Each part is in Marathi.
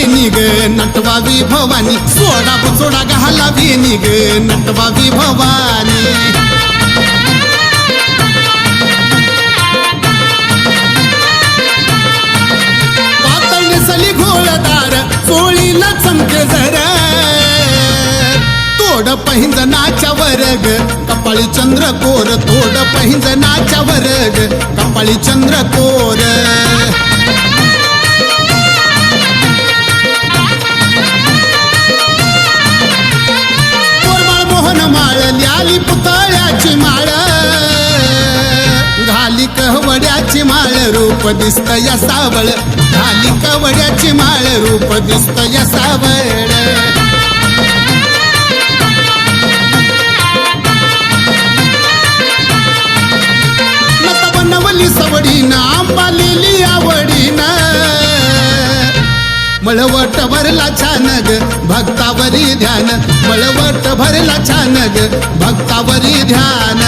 निग नटवावी भवानी सोडा बुचोडा घालावी निग नटवावी भवानी पातळ नेसली घोळदार चोळीला चमके जर तोड पहिंजनाच्या वर्ग कपाळी चंद्रकोर तोड पहिंजनाच्या वर्ग कपाळी चंद्रकोर कोरमाळ मोहन माळ ल्याली पुतळ्याची माळ घाली कहवड्याची माळ रूप दिसत या सावळ घाली कहवड्याची माळ रूप दिसत या सावळ बनवली सवडीना आंबालेली आवडीना मळवट भरला छान ग भक्तावरी ध्यान मळवट भरला छान ग भक्तावरी ध्यान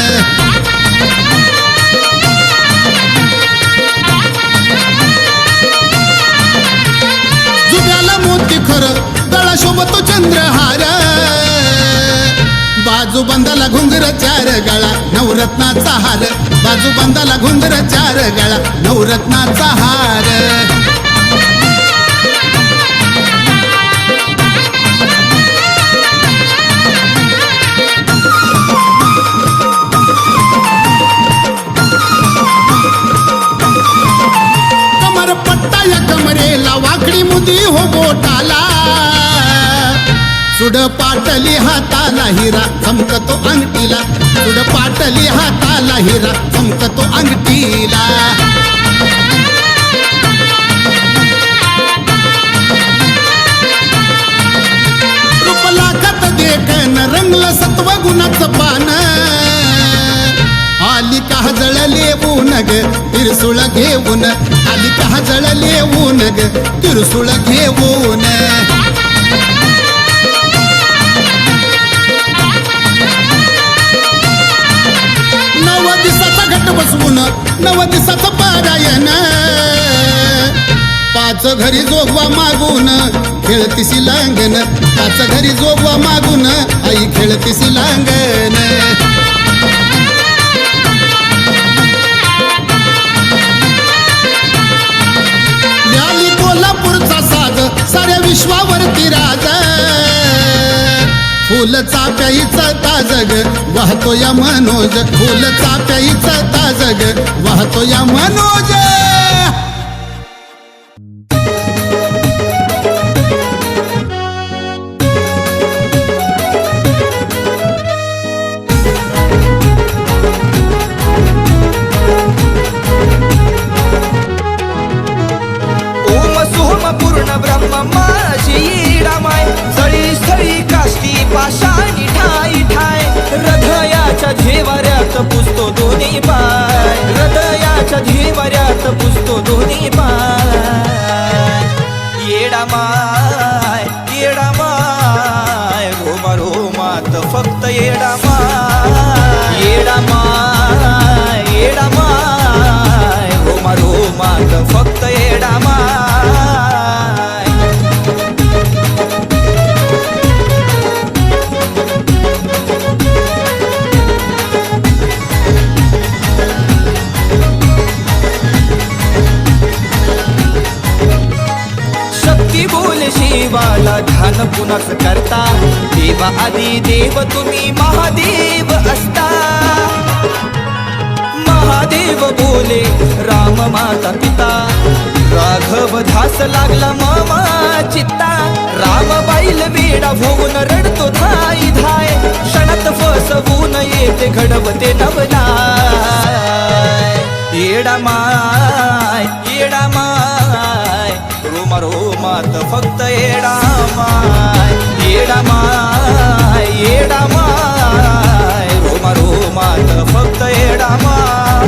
जुब्याला मोती खर गळा शोभतो चंद्रहार बाजू बंदाला घुंगर चार गळा नवरत्नाचा हार बाजू बंदाला घुंगर चार गळा नवरत्नाचा हार कमर पट्टा या कमरेला वाकडी मुदी हो बोटाला सुड पाटली हाताला हिरा चमकतो अंगठीला सुड पाटली हाताला हिरा चमकतो अंगठीला रूप लाखात देखन रंगलं सत्व गुणाचं पान आली का जळले ऊन ग तिरसुळ घेऊन आली का जळले ऊन ग तिरसुळ घेऊन घट बसवून नव दिसाचं पारायण पाच घरी जोगवा मागून खेळतीसी लांगण पाच घरी जोगवा मागून आई खेळतीसी लांगण ल्याली कोल्हापूरचा साज साऱ्या विश्वावरती राज फुल चाप्याईचा ताजग वाहतो या मनोज फुल चाप्याईचा ताजग वाहतो या मनोज ओम सोम पूर्ण ब्रह्म माझी रामाय सळी सळी काष्टी पाषाणी ठाई ठाय हृदयाच्या झेवाऱ्यात पुसतो दोन्ही पाय हृदयाच्या झेवाऱ्यात पुसतो दोन्ही पाय येडा माय रोमा रोमात फक्त येडा माय रोमा रोमात फक्त येडा माय शिवाला ध्यान पुनस करता देवा आदी देव तुम्ही महादेव असता महादेव बोले राम माता पिता राघव ध्यास लागला मामा चित्ता राम बाईल वेडा होऊन रडतो धाई धाय क्षणात फसवून येते घडवते नवनाय येडा माय रोमा रोमात फक्त येडा माय रोमा रोमात फक्त येडा माय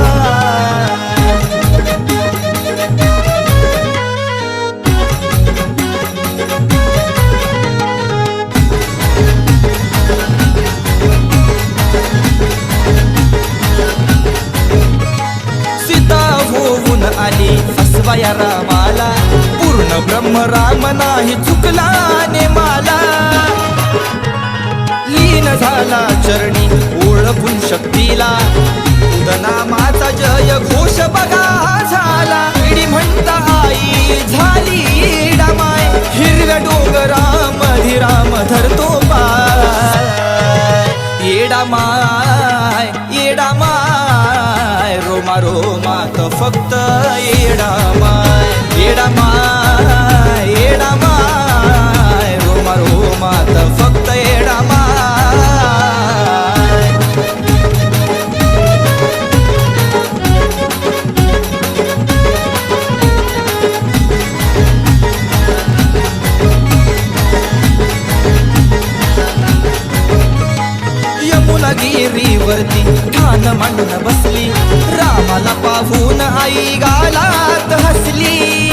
सीता होऊन आली फसवाया रामाला पूर्ण ब्रह्म राम नाही चुकला ने मला लीन झाला चरणी ओळखून शक्तीला उदनामाचा जय घोष बघा झाला इडी म्हणता आई झाली डामाय हिरव्या डोंगरामध्ये राम धरतो पाय येडामाय रोमा रोमात फक्त येडामाय येडामाय येडामाय रोमा रोमात फक्त येडामाय गिरीवरती ठाण मांडून बसली रामाला पाहून आई गालात हसली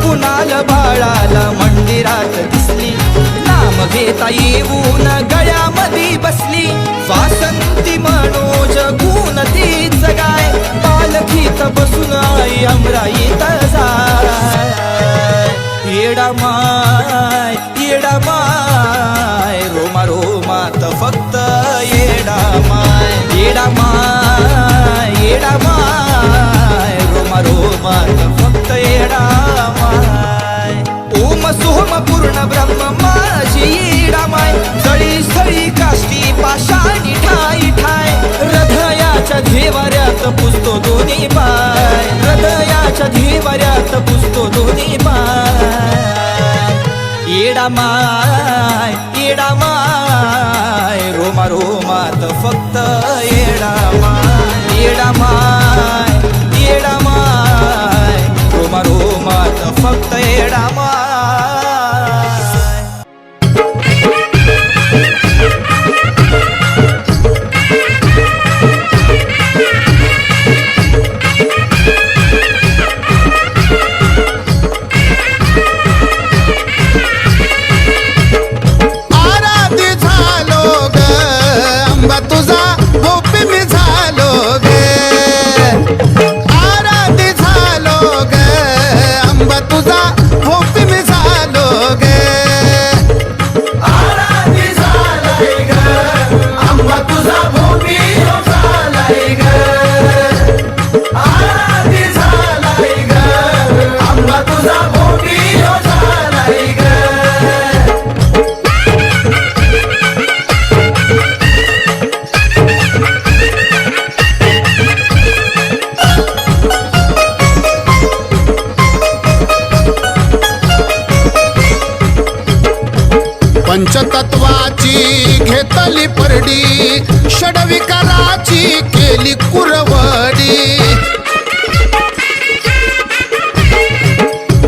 कुणाल बाळाला मंदिरात दिसली नाम घेता येऊन गळ्यामध्ये बसली वासंती मनोज गुण तीच गाय पालखीत बसून आई अमराईत जाय येडामाय येडामाय रोमा रोमात फक्त येडामाय येडामाय येडामाय रोमा रोमात फक्त येडामाय ओम सोम पूर्ण ब्रह्म माझी येडामाय सळी सळी काष्टी पाषाणी ठाई ठाय हृदयाच्या धेवाऱ्यात पुसतो दोन्ही पाय हृदयाच्या धेवाऱ्यात पुसतो दोन्ही पाय येडामाय येडामाय रोमा रोमात फक्त येडामाय येडामाय येडामाय रोमा रोमात फक्त येडामाय पंचतत्वाची घेतली परडी षडविकाराची केली कुरवडी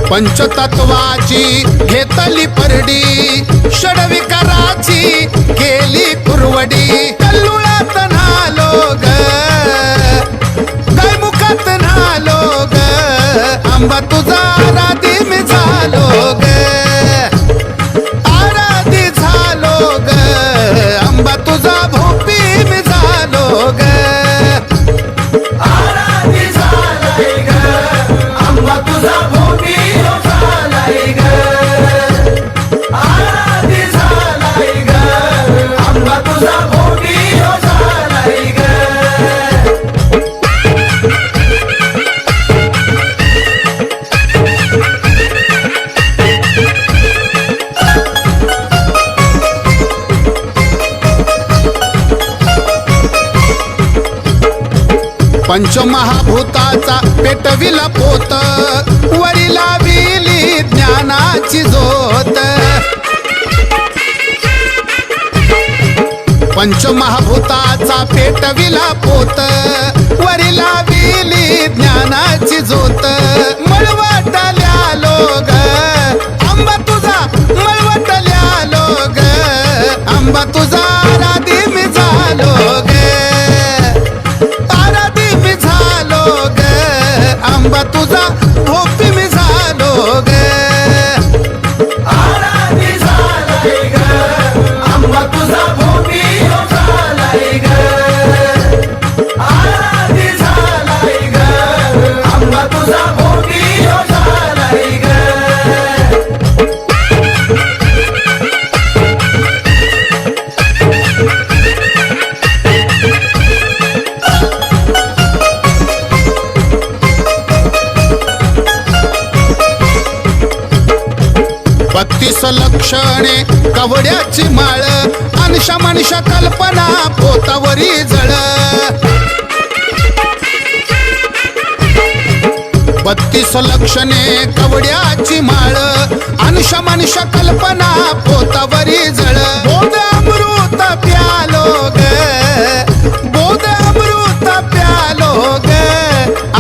पंचतत्वाची घेतली परडी षडविकाराची केली कुरवडी कल्लुळात नालो ग गायमुखात नालो ग आंबा तुझा राधी मी झालो ग आंबा तुझा भोपी मी झालो ग आराधी झालाय ग आंबा तुझा भोपी झालाय ग आराधी झालाय ग आंबा तुझा भोपी झालाय ग पंचमहाभूताचा पेटविला पोत वरीला विली ज्ञानाची जोत पंचमहाभूताचा पेटविला पोत वरीला विली ज्ञानाची जोत मळवटल्या लोग आंबा तुझा मळवटल्या लोग आंबा तुझा राधी मी झालो ग आंबा तुझा भोपी मी झालो ग आराधी झालाय ग आंबा तुझा भोपी झालाय ग आराधी झालाय ग आंबा तुझा भोपी झालाय बत्तीस लक्षणे कवड्याची माळ अंश मनुष्य कल्पना पोतावरी जळ 32 लक्षणे कवड्याची माळ अंश मनुष्य कल्पना पोतावरी जळ बोध अमृत प्यालो ग बोध अमृत प्यालो ग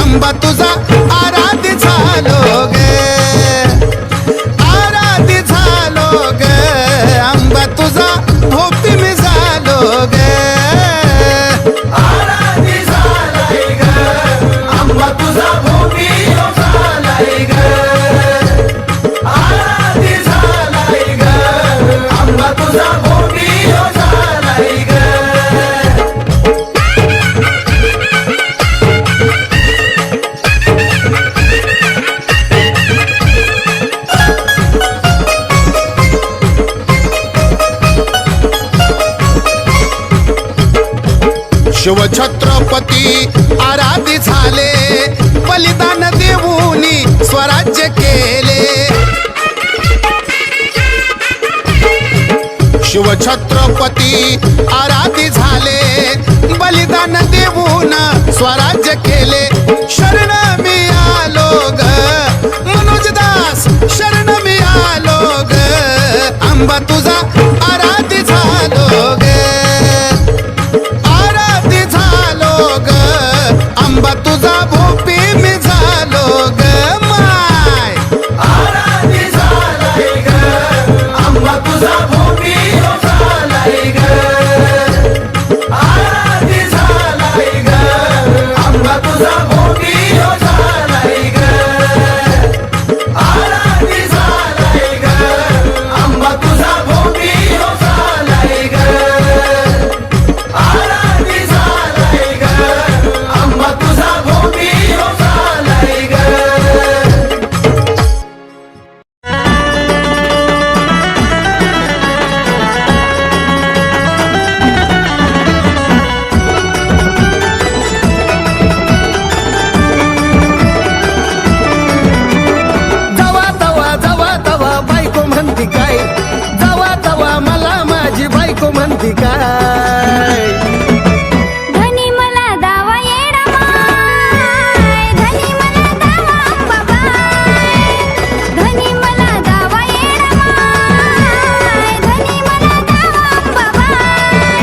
आंबा तुझा आराधी झालो ग आराधी झालो ग आंबा तुझा भोपी मी झालो ग आराधी झालाय ग आंबा तुझा भोपी झालाय ग आराधी झालाय ग आंबा तुझा भोपी झालाय ग शिवछत्रपती आराधी झाले बलिदान देऊनी स्वराज्य केले शिवछत्रपती आराधी झाले बलिदान देऊन स्वराज्य केले शरण मी आलो ग मनोजदास शरण मी आलो ग आंबा तुझा आराधी झालो ग आराधी झालो ग आंबा तुझा भोपी मी झालो ग माय आराधी झालाय ग आंबा तुझा भोपी झालाय ग आराधी झालाय ग आंबा तुझा भोपी झालाय ग आराधी झालाय ग आंबा तुझा भोपी झालाय ग आराधी झालाय ग आंबा तुझा भोपी झालाय ग जवा तवा बायको म्हणती काय जवा तवा मला माझी बायको म्हणती काय धनी मला दावा येडा माय धनी मला दावा अंबाबाई धनी मला दावा येडा माय धनी मला दावा अंबाबाई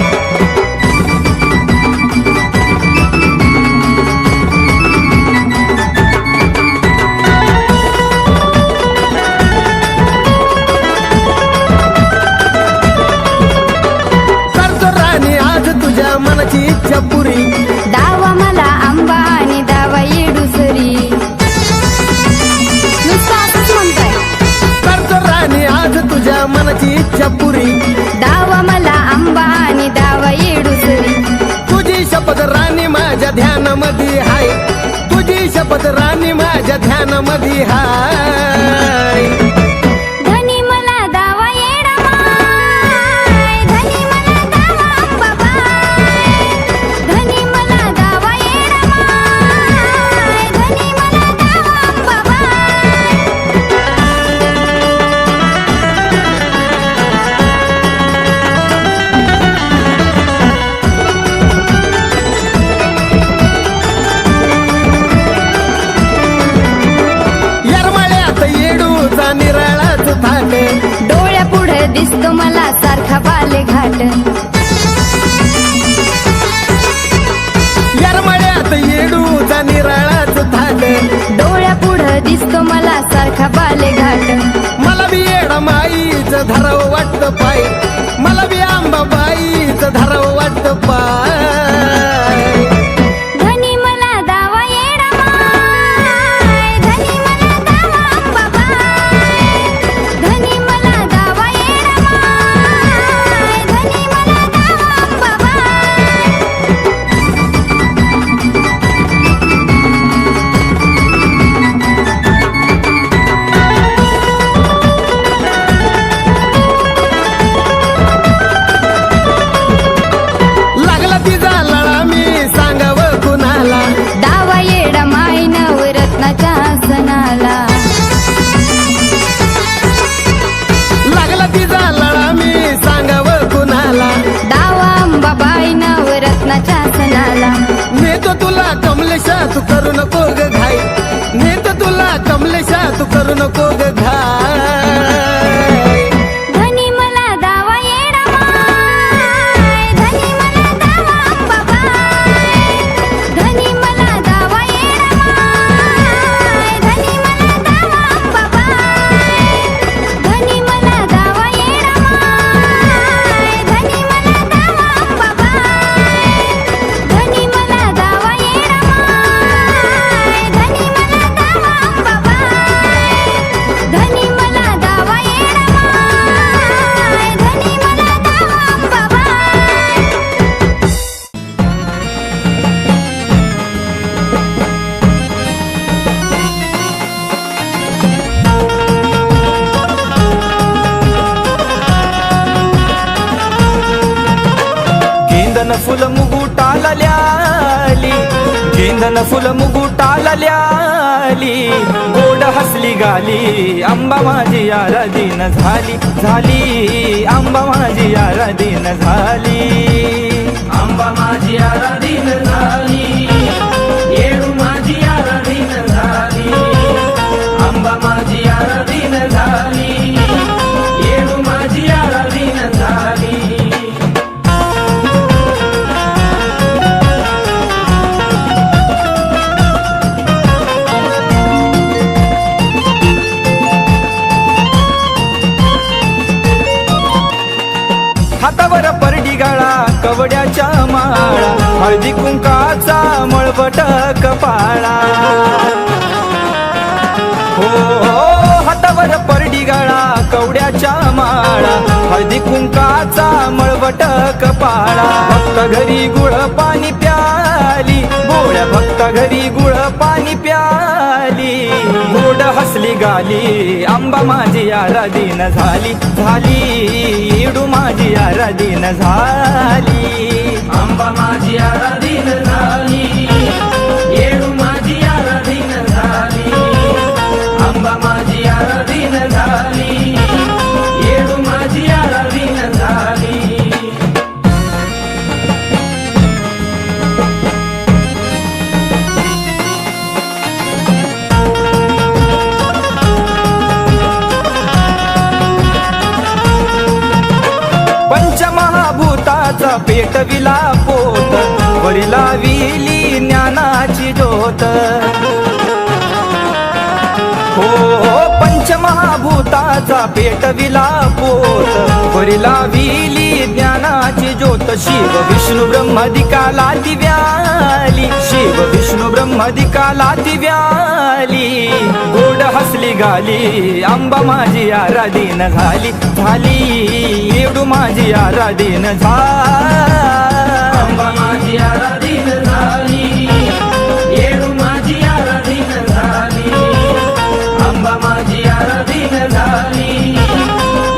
करतो राणी आज तुझ्या मनाची इच्छा पुरी दावा मला आंबा आणि दावा येडुसरी नुसतं असंच म्हणताय करतो राणी आज तुझ्या मनाची इच्छा पुरी दावा मला आंबा आणि दावा येडुसरी तुझी शपथ राणी माझ्या ध्यानामध्ये हाय तुझी शपथ राणी माझ्या ध्यानामध्ये हाय धनी मला दावा येडा माय धनी मला दावा अंबाबाई धनी मला दावा येडा माय धनी मला दावा अंबाबाई यरमाळ्यात येडूचा निराळाच थाट डोळ्यापुढे दिसतो मला सारखा बालेघाट यरमाळ्यात येडूचा निराळाच थाट डोळ्यापुढे दिसतो मला सारखा बालेघाट मला बी येडा माईचं धराव वाटतं पाय मला बी आंबाबाईचं धराव वाटतं पाय धनी मला दावा येडा माय धनी मला दावा अंबाबाई धनी मला दावा येडा माय धनी मला दावा अंबाबाई तू करू नको ग घाई नेत तुला कमलेशा तू करू नको ग घाई धनी मला दावा येडा माय धनी मला दावा अंबाबाई धनी मला दावा येडा माय धनी मला दावा अंबाबाई धनी मला दावा येडा माय धनी मला दावा अंबाबाई धनी मला दावा येडा माय धनी मला दावा अंबाबाई धनी मला दावा येडा माय धनी मला दावा अंबाबाई गेंदन फुल मुगुटाला ल्याली गेंदन फुल मुगुटाला ल्याली गोड हसली गाली आंबा माझी आराधीन झाली झाली आंबा माझी आराधीन झाली आंबा माझी आराधीन झाली येडू माझी आराधीन झाली आंबा माझी आराधीन झाली येडू माझी आराधीन झाली हातावर परडी गाळा कवड्याच्या माळा हळदी कुंकाचा मळबट कपाळा हो हातावर परडी गाळा कवड्याच्या माळा हळदी कुंकाचा मळबट कपाळा भक्त घरी गुळ पाणी प्याली गोड्या भक्त घरी गुळ पाणी प्याली गोड हसली गाली आंबा माझी आराधीन झाली झाली येडू माझी आराधीन झाली आंबा माझी आराधीन झाली येडू माझी आराधीन झाली आंबा माझी आराधीन झाली येडू माझी आराधीन झाली पंचमहाभूताचा पेटविला पोत वरीला विली ज्ञानाची ज्योत हो पंचमहाभूताचा पेटविला पोत वरीला विली ज्ञानाची ज्योत शिव विष्णू ब्रह्मदिकाला दिव्याली शिव विष्णू ब्रह्मदिकाला दिव्याली गोड हसली गाली आंबा माझी आराधीन झाली झाली येडू माझी आराधीन झाली आंबा माझी आराधीन झाली येडू माझी आराधीन झाली आंबा माझी आराधीन झाली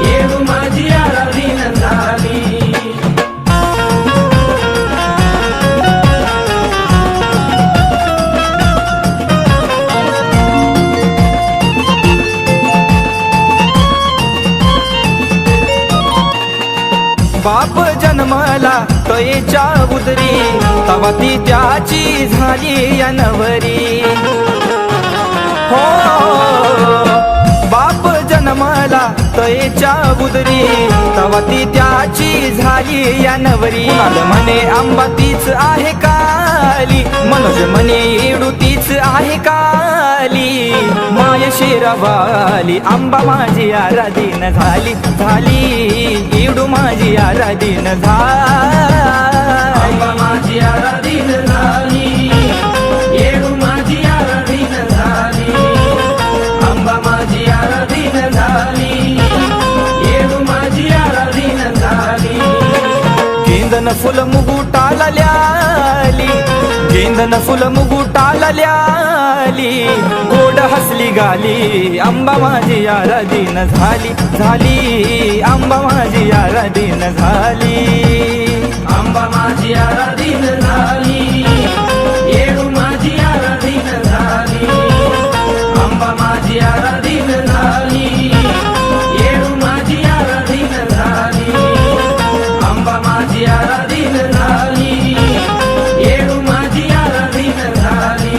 येडू माझी आराधीन झाली बाप जन्मला तयेच्या उदरी तवा ती त्याची झाली अनवरी हो बाप जन्मला तयेच्या उदरी तवा ती त्याची झाली अनवरी म्हणे आंबा तीच आहे काली मनोज म्हणे येडू तीच आहे काली माय शेरावाली आंबा माझी आराधीन झाली झाली येडू माझी आराधीन झाली आंबा माझी आराधीन झाली येडू माझी आराधीन झाली आंबा माझी आराधीन झाली येडू माझी आराधीन झाली गेंदन फुल मुगुटाला ल्याली गेंदन फुल मुगुटाला ल्याली गोड हसली गाली आंबा माझी आराधीन झाली झाली आंबा माझी आराधीन झाली आंबा माझी आराधीन झाली येडू माझी आराधीन झाली आंबा माझी आराधीन झाली येडू माझी आराधीन झाली आंबा माझी आराधीन झाली येडू माझी आराधीन झाली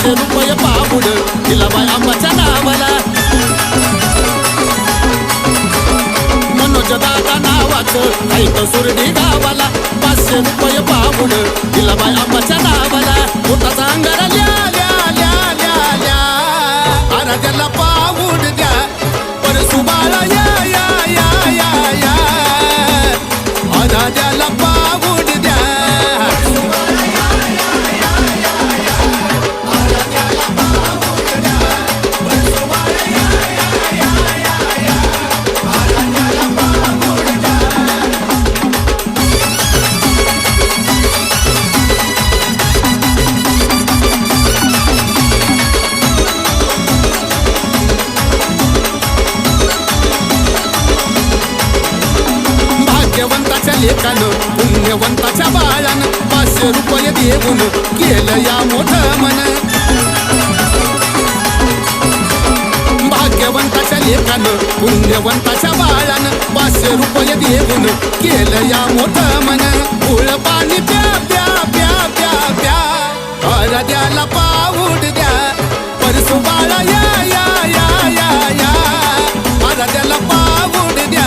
500 रुपये पाऊड दिला बाय आंबाच्या नावाला. मनोज दादा नावाचं ऐक सुरडी गावाला. 500 रुपये पाऊड दिला बाय आंबाच्या नावाला. पोटाचा अंगारा ल्या ल्या ल्या ल्या ल्या आराध्याला पाऊड द्या परसू बाळा या या या या या आराध्याला पाऊड द्या. भाग्यवंताच्या लेकानं पुण्यवंताच्या बाळानं 500 रुपये देऊन केलं या मोठं मन. भाग्यवंताच्या लेकानं पुण्यवंताच्या बाळानं 500 रुपये देऊन केलं या मोठं मन. फुळ पाणी प्या प्या प्या प्या प्या आराध्याला पाऊड द्या परसू बाळा या या या या या आराध्याला पाऊड द्या.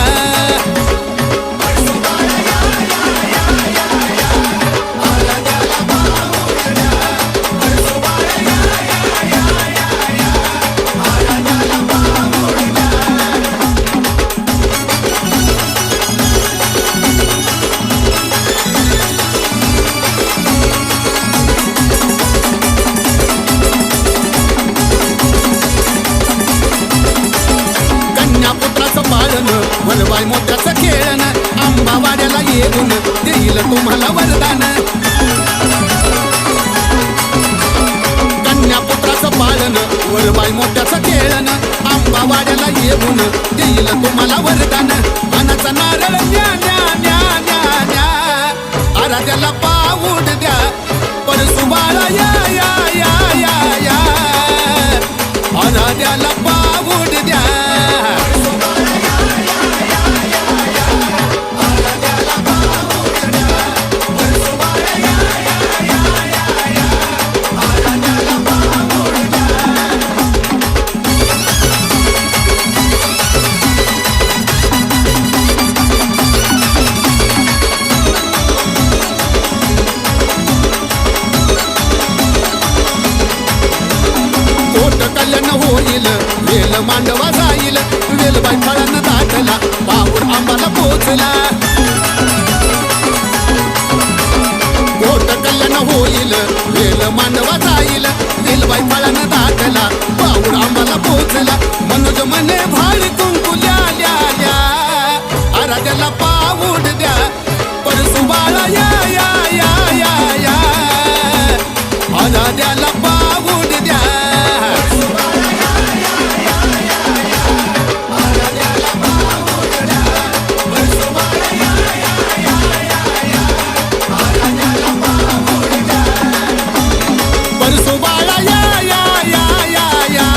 वरबाय मोत्याचं खेळणं आंबावाड्याला येऊन देईल तुम्हाला वरदान. कन्यापुत्राचं पाळणं वरबाय मोत्याचं खेळणं आंबावाड्याला येऊन देईल तुम्हाला वरदान. अनाचा नारळ न्या न्या न्या न्या न्या आराध्याला पाऊड द्या परसू बाळा या या या या या आराध्याला पाऊड द्या. कल्याण होईल वेल मांडवा जाईल वेलबाई फळांना दाटला पाऊड आंबाला पोचला. मोठ कल्याण होईल वेल मांडवा जाईल वेलबाई फळांना दाटला पाऊड आंबाला पोचला. मनोज म्हणे भाडी कुंकू ल्या ल्या ल्या आराध्याला पाऊड द्या परसू बाळा या या या या या आराध्याला पाऊड द्या. परसू बाळा या या या या या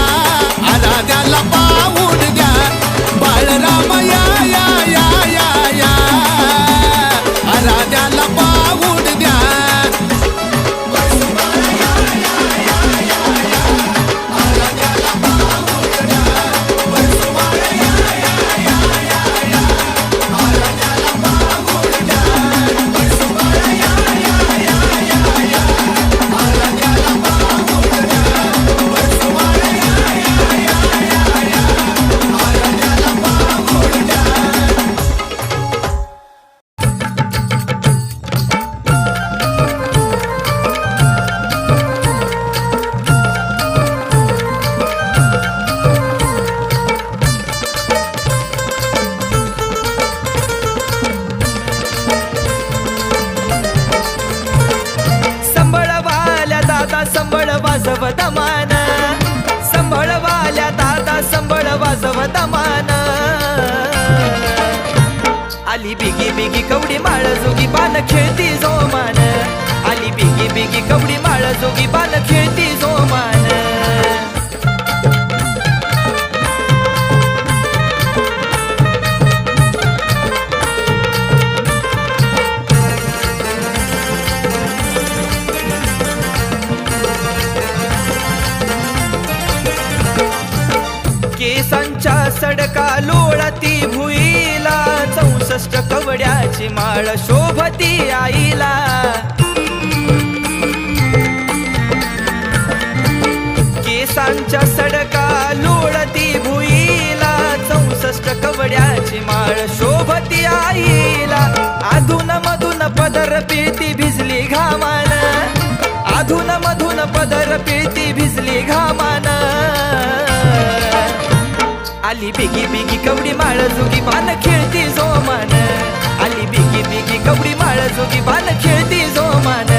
आराध्याला पाऊड द्या बाळराम या या या या या आराध्याला पाऊड द्या. संबळ वाजव दमान संभळवाल्या दादा संबळ वाजव दमान. आली बिगी बिगी कवडी माळ जोगी बाण खेळती जोमान. आली बिगी बिगी कवडी माळ जोगी बाण खेळती जोमान. सडका लोळती भुईला 64 कवड्याची माळ शोभती आईला केसांच्या सडका लोळती भुईला 64 कवड्याची माळ शोभती आईला अधून मधून पदर पिळती भिजली घामान अधून मधून पदर पिळती भिजली घामान आली बिगी बिगी कवडी माळ जोगी बाण खेळती जोमान आली बिगी बिगी कवडी माळ जोगी बाण खेळती जोमान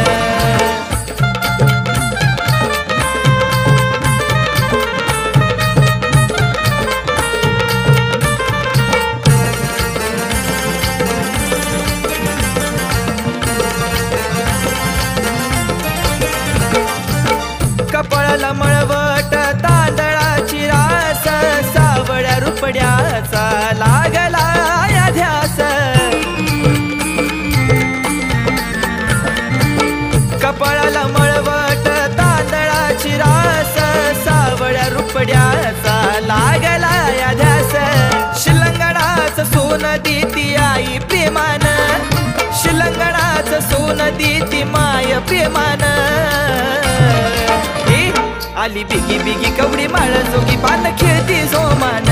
कपाळाला मळवट तांदळाची रास सावळ्या रुपड्याचा लागला या ध्यास कपाळाला मळवट तांदळाची रास सावळ्या रुपड्याचा लागला या ध्यास शिलंगणाचं सोनं देती आई प्रेमान शिलंगणाचं सोनं देती माय प्रेमान आली बिगी बिगी कवडी माळ जोगी बाण खेळती जोमान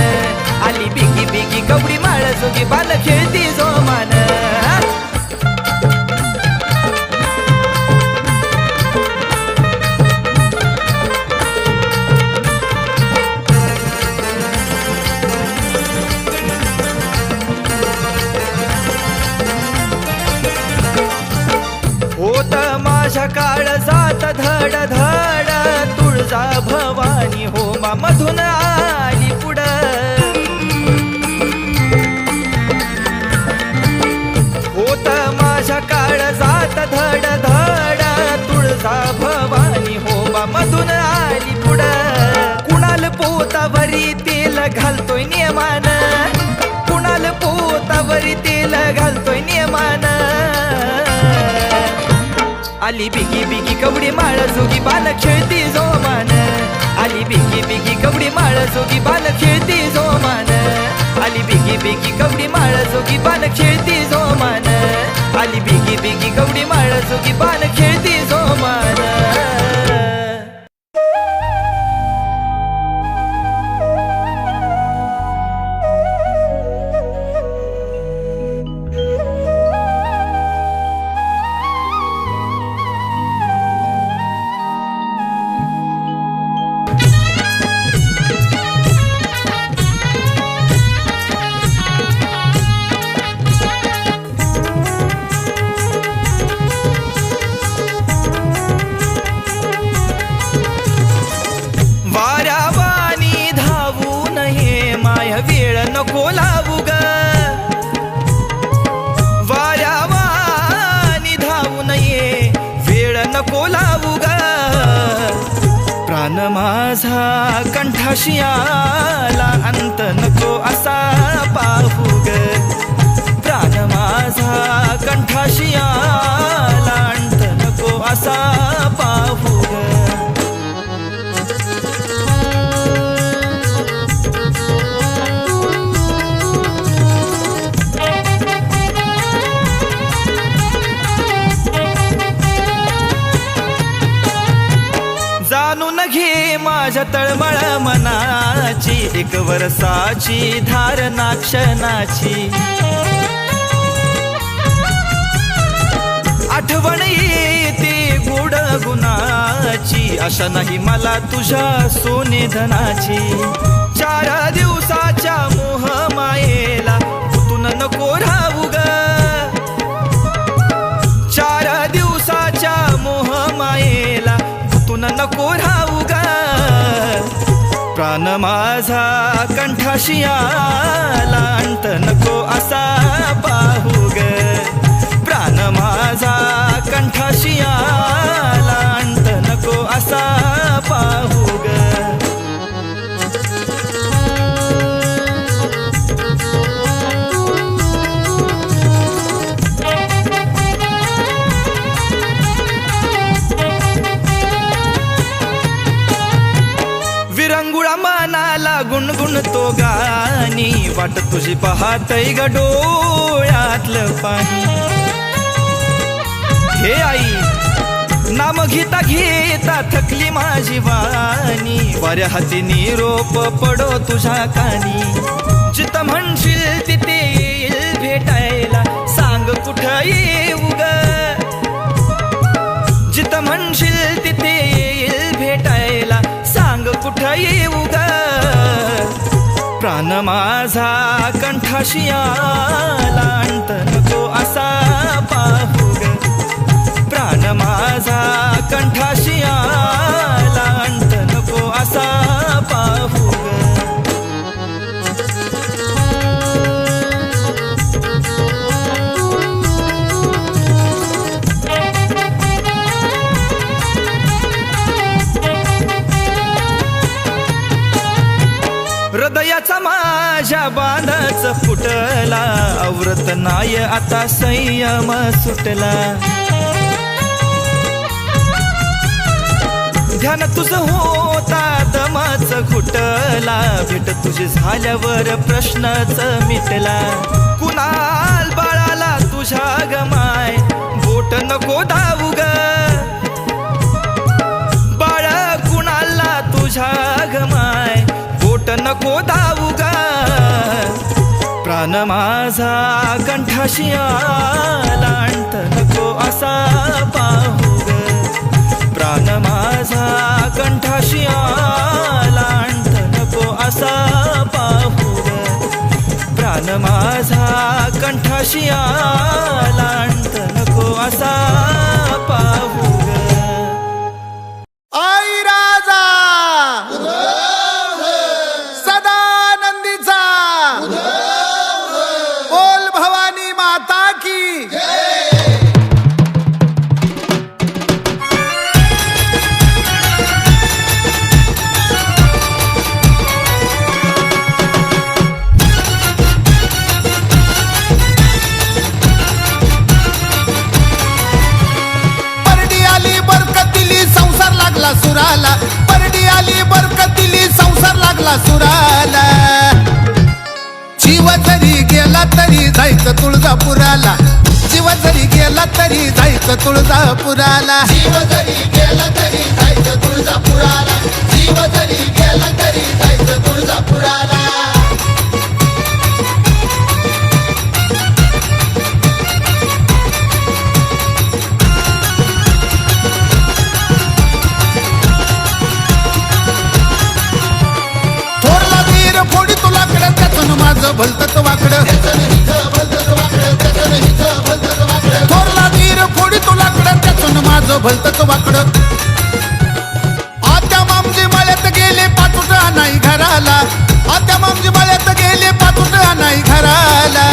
आली बिगी बिगी कवडी माळ जोगी बाण खेळती जोमान होत माझ्या काळ जात धड धड तुळजा भवानी होमा मधून आली पुढं होत माझ्या काळ जात धड धड तुळजा भवानी होमा मधून आली पुढं कुणाल पोतावरी तेल घालतोय नियमान कुणाल पोतावरी तेल घालतोय नियमान आली बिगी बिगी कवडी माळ जोगी बाण खेळती जोमान आली बिगी बिगी कवडी माळ जोगी बाण खेळती जोमान आली बिगी बिगी कवडी माळ जोगी बाण खेळती जोमान आली बिगी बिगी कवडी माळ जोगी बाण खेळती जोमान वेळ नको लावू ग वाऱ्यावानी धावू नये वेळ नको लावू ग प्राण माझा कंठाशी आला अंत नको असा पाहू ग प्राण माझा कंठाशी आला अंत नको असा पाहू ग जाणून घे माझ्या तळमळ मनाची एक वर्षाची धारणा क्षणाची आठवण येते गोड गुणाची आशा नाही मला तुझ्या सोने धनाची 4 दिवसाच्या मोह मायेला गुंतून नको राहू ग 4 दिवसाच्या मोह मायेला गुंतून नको राहू ग प्राण माझा कंठाशी आला अंत नको असा पाहू ग प्राण माझा कंठाशी आला अंत नको असा पाहू ग विरंगुळा मनाला गुणगुणतो गाणी वाट तुझी पाहतय ग डोळ्यातलं पाणी. हे आई नाम घेता घेता थकली माझी वाणी, वाऱ्या हाती निरोप पडो तुझ्या कानी. जित म्हणशील तिथे येईल भेटायला, सांग कुठं येऊ ग. जित म्हणशील तिथे येईल भेटायला, सांग कुठं येऊ ग. प्राण माझा कंठाशी आला, अंत नको असा पाहू ग. प्राण माझा कंठाशी आला, अंत नको असा पाहू ग. हृदयाचा माझ्या बांधाच फुटला, आवरत नाय आता संयम सुटला. ध्यान तुझं होता दमाच घुटला, भेट तुझी झाल्यावर प्रश्नच मिटला. कुणाल बाळाला तुझ्या गमाय, बोट नको धावू ग. बाळ कुणाला तुझ्या गमाय, बोट नको धावू ग. प्राण माझा कंठाशी आला, अंत नको असा पाहू ग. प्राण माझा कंठाशी आला, अंत नको असा पाहू ग. प्राण माझा कंठाशी आला, अंत नको असा पाहू ग. आई राजा सदानंदीचा, बोल भवानी माता की. परडी आली बरकत दिली संसार लागला सुराला, परडी आली बरकत दिली संसार लागला सुराला. जीव जरी गेला तरी जायचं तुळजापुराला, जीव जरी गेला तरी जायचं तुळजापुराला. जीव जरी गेला तरी जायचं तुळजापुराला, जीव जरी गेला तरी जायचं तुळजापुराला. थोरला वीर फोडी तुला कडे त्यातून माझं भलतच वाकडं. थोरला वीर फोडी तुला कडे त्यातून माझं भलतच वाकडं. आत्या मामजी मळ्यात गेले पाचुट नाही घराला, आत्या मामजी मळ्यात गेले पाचुट नाही घराला.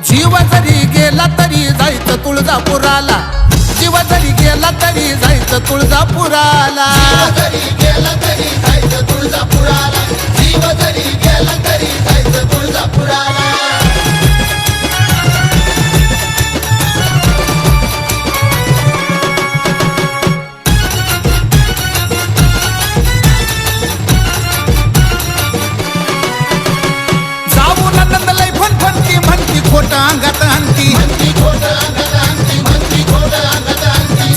जीव जरी गेला तरी जायचं तुळजापुराला, जीव जरी गेला तरी जायचं तुळजापुराला. जरी गेला तरी जायचं तुळजापुराला, जीव जरी गेला तरी जायचं तुळजापुराला. जाऊन आनंद लय फणफणती म्हणती खोट अंगात आणती,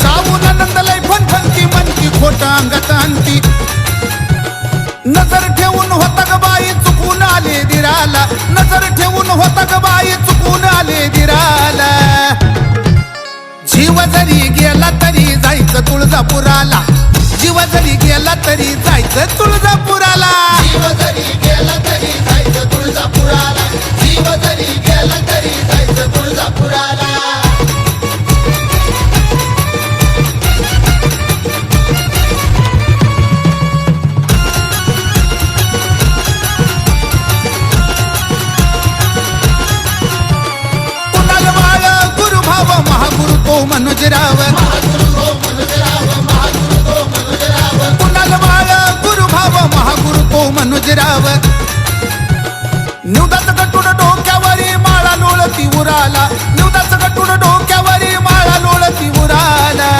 जाऊन आनंद लय फणफणती म्हणती खोट अंगात आणती. नजर ठेवून होता ग बाई चुकून आले दिराला, नजर ठेवून होता ग बाई चुकून आले दिराला. जीव जरी गेला तरी जायचं तुळजापुराला, जीव जरी गेला तरी जायचं तुळजापुराला. जीव जरी गेला तरी जायचं तुळजापुराला, जीव जरी गेला तरी जायचं तुळजापुराला. मनुजराव कुणाल बाळ गुरुभाव महागुरु तो मनुजराव. निवदाच गटूड डोक्यावरी माळा लोळती उराला, निवदाच गटूड डोक्यावरी माळा लोळती उराला.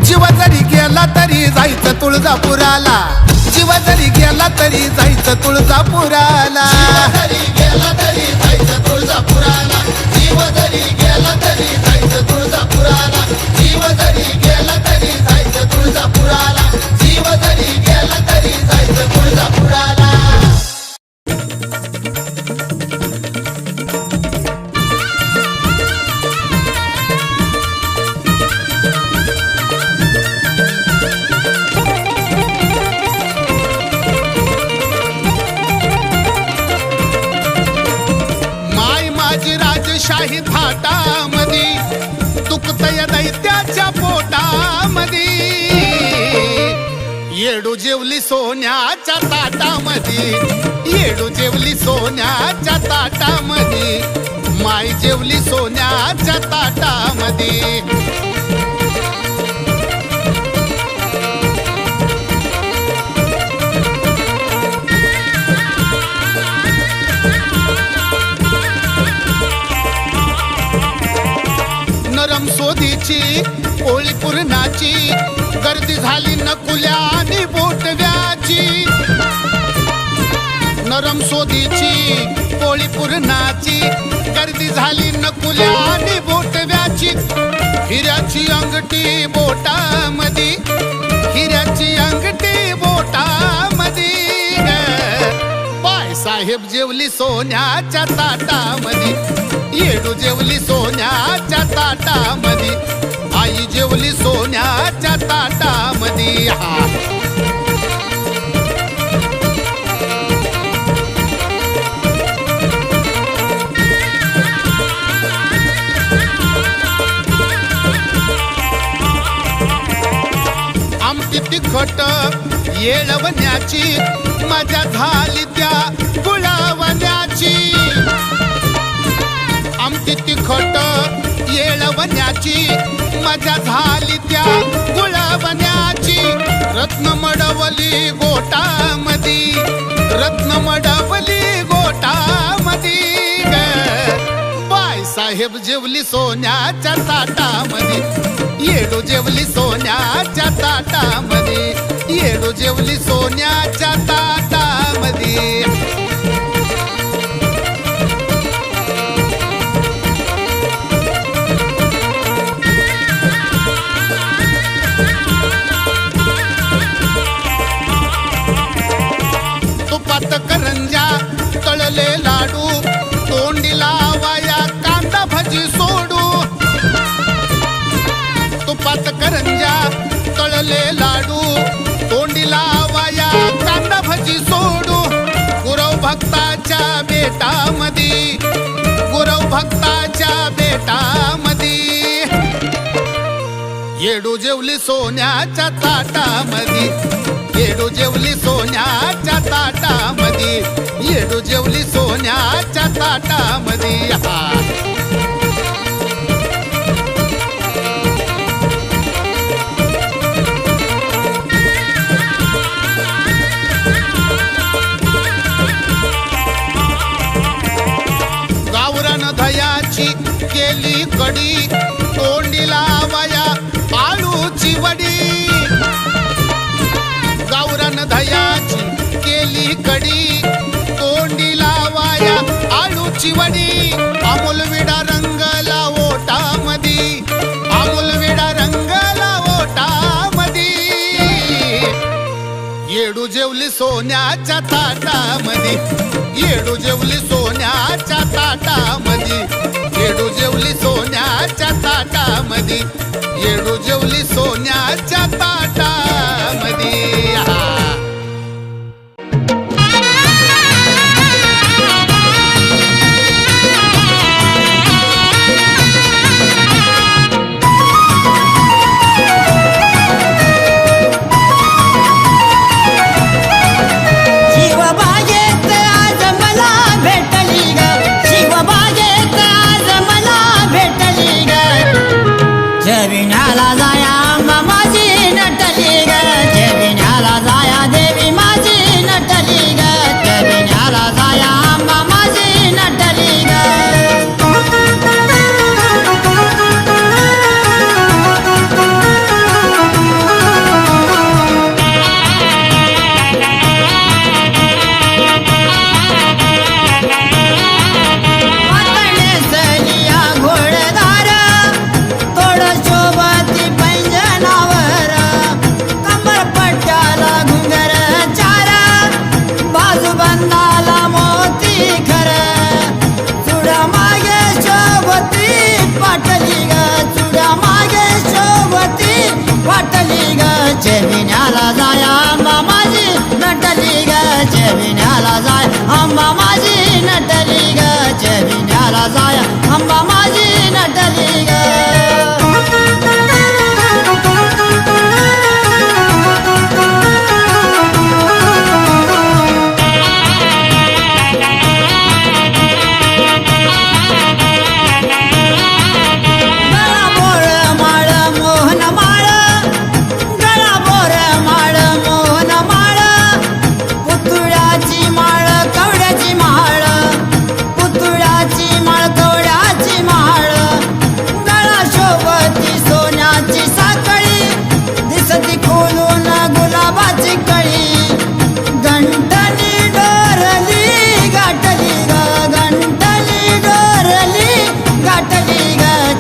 जीव जरी गेला तरी जायचं तुळजापुराला, जीव जरी गेला तरी जायचं तुळजापुराला, जरी गेला तरी जायचं तुळजापुराला, जीव जरी गेला तरी जायचं तुळजापुराला, जीव जरी गेला तरी जायचं तुळजापुराला, जीव जरी गेला तरी जायचं तुळजापुराला. शाही थाटामधी दुखतय दैत्याच्या पोटामधी, येडू जेवली सोन्याच्या ताटामधी, येडू जेवली सोन्याच्या ताटामधी, माय जेवली सोन्याच्या ताटामधी. नरम सोदीची पोळी पुरणाची, गर्दी झाली नकुल्या आणि बोटव्याची. नरम सोदीची पोळी पुरणाची, गर्दी झाली नकुल्या आणि बोटव्याची. हिऱ्याची अंगठी बोटामधी, हिऱ्याची अंगठी बोटामधी, साहेब जेवली सोन्याच्या ताटामधी, येडू जेवली सोन्याच्या ताटामधी, आई जेवली सोन्याच्या ताटामधी. आमटी तिखट येळवण्याची, मजा झाली त्या गुळावण्याची. आमटी तिखट येळवण्याची, मजा झाली त्या गुळावण्याची. रत्न मडवली गोटामधी, रत्न मडवली गोटामधी, बाय साहेब जेवली सोन्याच्या ताटामधी, येडू जेवली सोन्याच्या ताटामधी, येडू जेवली सोन्याच्या ताटामधी. तुपात करंजा तळले लाडू, तोंडी लावाया कांदा भजी सोडू. तुपात करंजा तळले लाडू, तोंडी लावाया कांदा भजी सोडू. गुरव भक्ताच्या बेटामधी, गुरव भक्ताच्या बेटामधी, येडू जेवली सोन्याच्या ताटामधी, येडू जेवली सोन्याच्या ताटामधी, येडू जेवली सोन्याच्या ताटामधी. गावरान दह्याची केली कडी, तोंडी लावाया आळूची वडी. गावरान दह्याची केली कडी, तोंडी लावाया आळूची वडी. अमूल विडा रंगला ओटामधी, अमूल विडा रंगला ओटामधी, येडू जेवली सोन्याच्या ताटामधी, येडू जेवली सोन्याच्या ताटामधी, येडू जेवली सोन्याच्या ताटामधी, येडू जेवली सोन्याच्या ताटामधी. विणाला जाया मामाची नट वाटली ग जेविण्याला जाया आंबा माझी नटली ग जेविण्याला जाय आंबा माझी नटली ग जेविण्याला जाया आंबा माझी नटली ग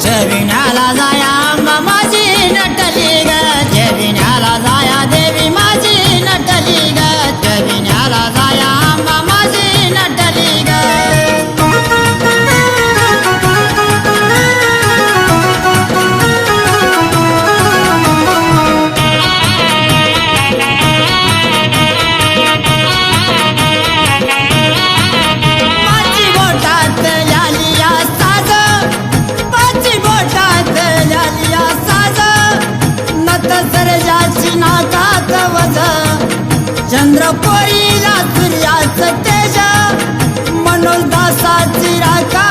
जेविण्याला जाया आंबा माझी नटली ग जेविण्याला जाया देवी माझी नटली ग जेविण्याला जाया आंबा माझी नटली ग माझी बोटात यालिया साज माझी बोटात यालिया साज नत सरजाची नाकात वज चंद्रकोरीला सूर्याचं तेज मनोज दासाची राखा